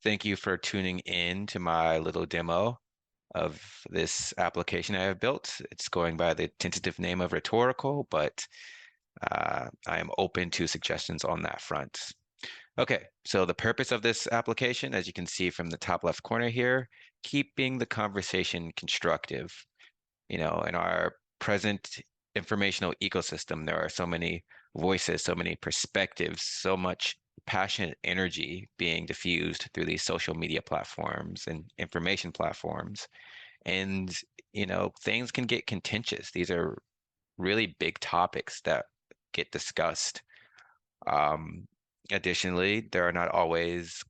Thank you for tuning in to my little demo of this application I have built. It's going by the tentative name of Rhetorical, but I am open to suggestions on that front. Okay, so the purpose of this application, as you can see from the top left corner here, keeping the conversation constructive. In our present informational ecosystem, there are so many voices, so many perspectives, so much passionate energy being diffused through these social media platforms and information platforms. And, things can get contentious. These are really big topics that get discussed. Um, Additionally, there are not always,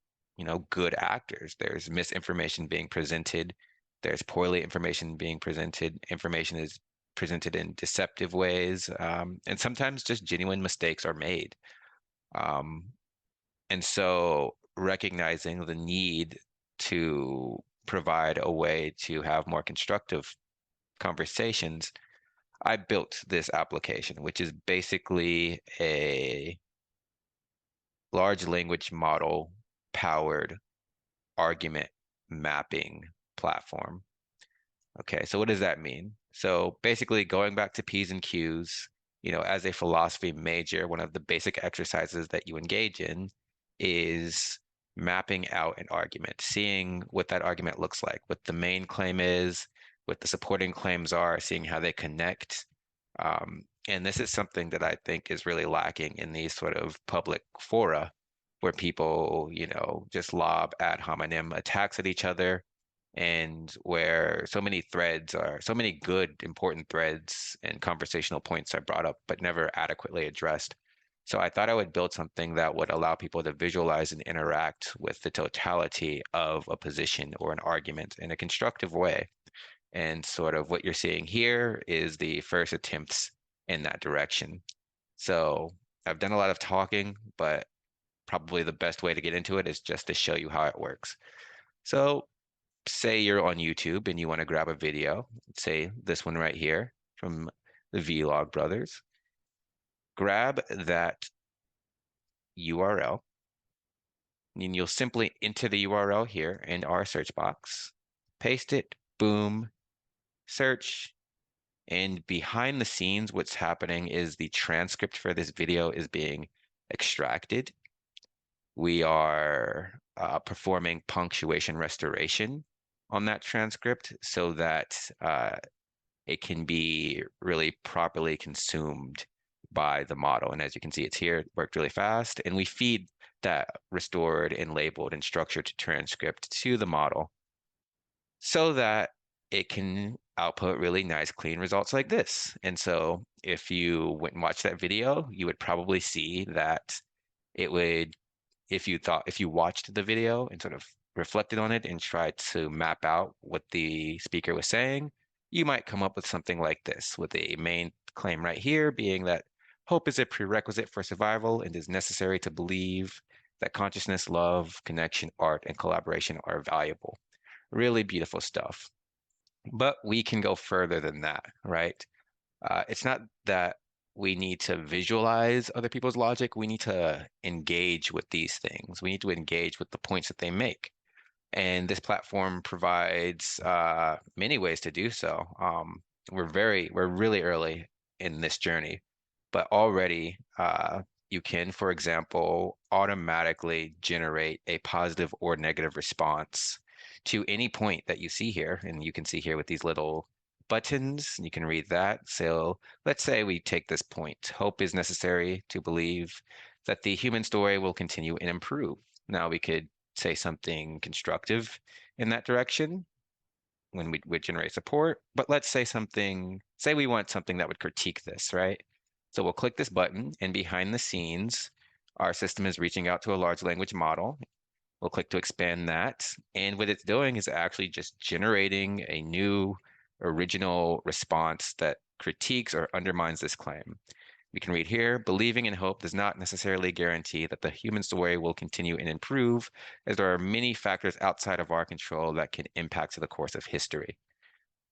good actors. There's misinformation being presented. There's poorly information being presented. Information is presented in deceptive ways. And sometimes just genuine mistakes are made. Um, and so recognizing the need to provide a way to have more constructive conversations, I built this application, which is basically a large language model powered argument mapping platform. Okay, so what does that mean? So basically, going back to P's and Q's, as a philosophy major, one of the basic exercises that you engage in is mapping out an argument, seeing what that argument looks like, what the main claim is, what the supporting claims are, seeing how they connect. And this is something that I think is really lacking in these sort of public fora where people, just lob ad hominem attacks at each other and where so many good, important threads and conversational points are brought up, but never adequately addressed. So I thought I would build something that would allow people to visualize and interact with the totality of a position or an argument in a constructive way. And sort of what you're seeing here is the first attempts in that direction. So I've done a lot of talking, but probably the best way to get into it is just to show you how it works. So say you're on YouTube and you want to grab a video, say this one right here from the Vlog Brothers, grab that URL and you'll simply enter the URL here in our search box, paste it, boom, search. And behind the scenes, what's happening is the transcript for this video is being extracted. We are performing punctuation restoration on that transcript so that it can be really properly consumed by the model. And as you can see, it's here, it worked really fast. And we feed that restored and labeled and structured transcript to the model so that it can output really nice, clean results like this. And so if you went and watched that video, you would probably see that it would, if you watched the video and sort of reflected on it and tried to map out what the speaker was saying, you might come up with something like this, with a main claim right here being that hope is a prerequisite for survival and is necessary to believe that consciousness, love, connection, art, and collaboration are valuable. Really beautiful stuff. But we can go further than that, right? It's not that we need to visualize other people's logic. We need to engage with these things. We need to engage with the points that they make. And this platform provides many ways to do so. We're really early in this journey, but already you can, for example, automatically generate a positive or negative response to any point that you see here. And you can see here with these little buttons, you can read that. So let's say we take this point. Hope is necessary to believe that the human story will continue and improve. Now we could say something constructive in that direction when we would generate support. But let's say say we want something that would critique this, right? So we'll click this button, and behind the scenes, our system is reaching out to a large language model. We'll click to expand that. And what it's doing is actually just generating a new original response that critiques or undermines this claim. We can read here, believing in hope does not necessarily guarantee that the human story will continue and improve, as there are many factors outside of our control that can impact the course of history.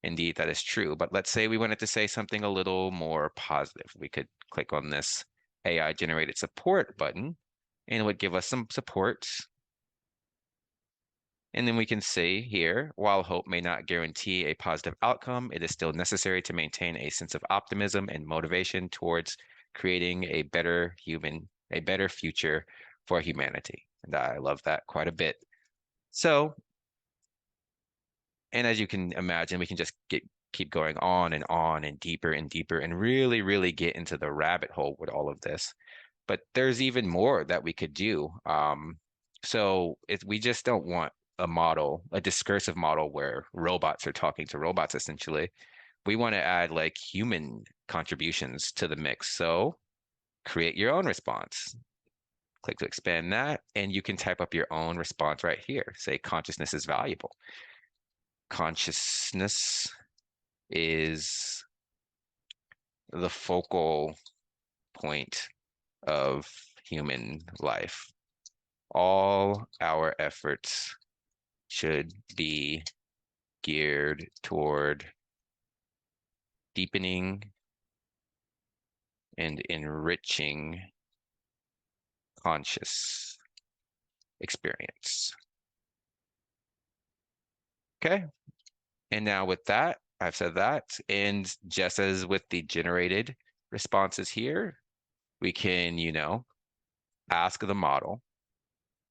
Indeed, that is true. But let's say we wanted to say something a little more positive. We could click on this AI generated support button, and it would give us some support. And then we can say here, while hope may not guarantee a positive outcome, it is still necessary to maintain a sense of optimism and motivation towards creating a better future for humanity. And I love that quite a bit. So, and as you can imagine, we can just keep going on and deeper and really, really get into the rabbit hole with all of this. But there's even more that we could do. So we just don't want a discursive model where robots are talking to robots, essentially. We want to add like human contributions to the mix. So create your own response. Click to expand that, and you can type up your own response right here. Say consciousness is valuable. Consciousness is the focal point of human life. All our efforts should be geared toward deepening and enriching conscious experience. Okay. And now with that, I've said that. And just as with the generated responses here, we can, ask the model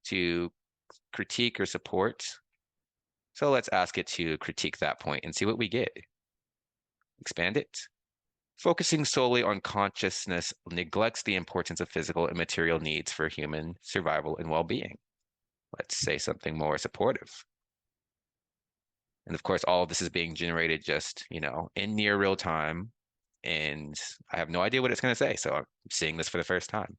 to critique or support. So let's ask it to critique that point and see what we get. Expand it. Focusing solely on consciousness neglects the importance of physical and material needs for human survival and well-being. Let's say something more supportive. And of course, all of this is being generated just, in near real time. And I have no idea what it's going to say. So I'm seeing this for the first time.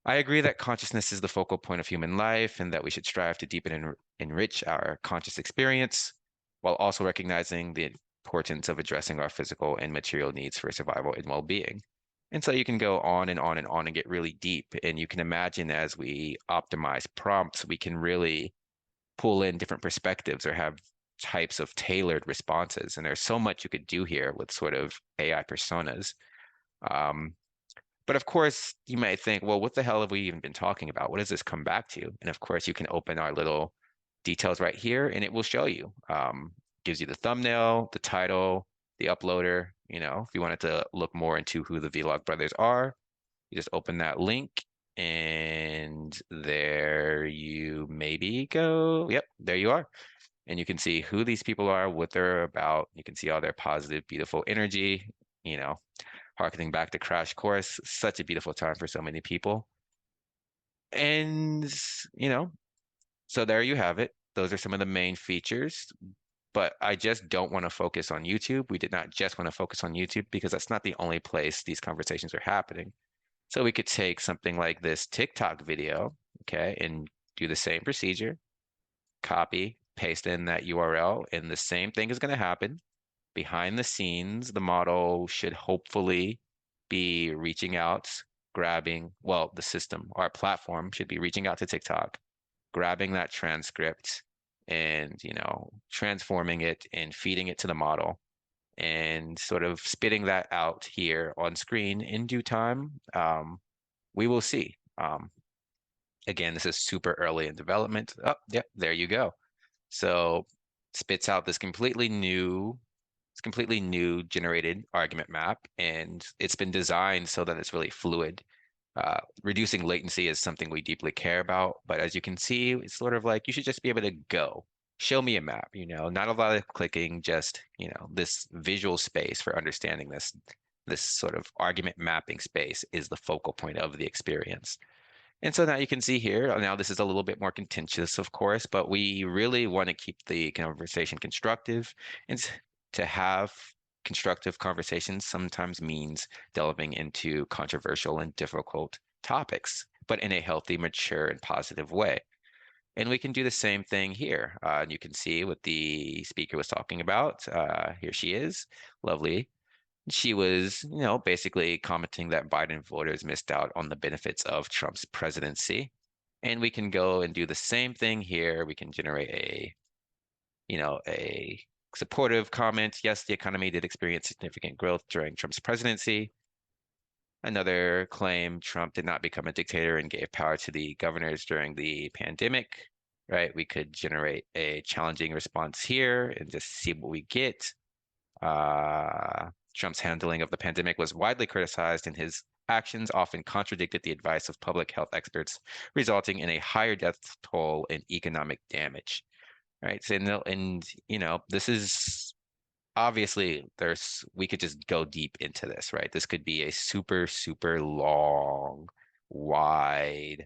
I agree that consciousness is the focal point of human life and that we should strive to deepen and enrich our conscious experience while also recognizing the importance of addressing our physical and material needs for survival and well-being. And so you can go on and on and on and get really deep. And you can imagine as we optimize prompts, we can really pull in different perspectives or have types of tailored responses. And there's so much you could do here with sort of AI personas. Um, but of course, you might think, well, what the hell have we even been talking about? What does this come back to? And of course, you can open our little details right here and it will show you. Gives you the thumbnail, the title, the uploader. If you wanted to look more into who the Vlog brothers are, you just open that link and there you maybe go. Yep, there you are. And you can see who these people are, what they're about. You can see all their positive, beautiful energy, you know, harkening back to Crash Course, such a beautiful time for so many people. And, you know, so there you have it. Those are some of the main features. But I just don't want to focus on YouTube. We did not just want to focus on YouTube because that's not the only place these conversations are happening. So we could take something like this TikTok video, okay, and do the same procedure, copy, paste in that URL, and the same thing is going to happen. Behind the scenes, the model should hopefully be reaching out, grabbing, well, the system, our platform should be reaching out to TikTok, grabbing that transcript and, transforming it and feeding it to the model and sort of spitting that out here on screen in due time. We will see. Again, this is super early in development. Oh, yeah, there you go. So spits out this completely new generated argument map, and it's been designed so that it's really fluid. Reducing latency is something we deeply care about, but as you can see, it's sort of like you should just be able to go. Show me a map, not a lot of clicking, just, this visual space for understanding this sort of argument mapping space is the focal point of the experience. And so now you can see here, now this is a little bit more contentious, of course, but we really want to keep the conversation constructive. And to have constructive conversations sometimes means delving into controversial and difficult topics, but in a healthy, mature, and positive way. And we can do the same thing here. And you can see what the speaker was talking about. Here she is, lovely. She was, basically commenting that Biden voters missed out on the benefits of Trump's presidency. And we can go and do the same thing here. We can generate a supportive comment. Yes, the economy did experience significant growth during Trump's presidency. Another claim, Trump did not become a dictator and gave power to the governors during the pandemic. right? We could generate a challenging response here and just see what we get. Trump's handling of the pandemic was widely criticized, and his actions often contradicted the advice of public health experts, resulting in a higher death toll and economic damage. Right. So, this is obviously we could just go deep into this, right? This could be a super, super long, wide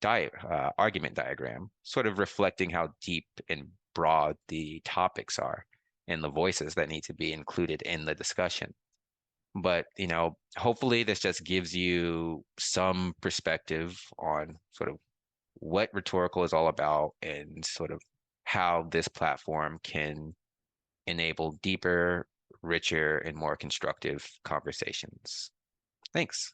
argument diagram, sort of reflecting how deep and broad the topics are and the voices that need to be included in the discussion. But, hopefully this just gives you some perspective on sort of what rhetorical is all about and sort of how this platform can enable deeper, richer, and more constructive conversations. Thanks.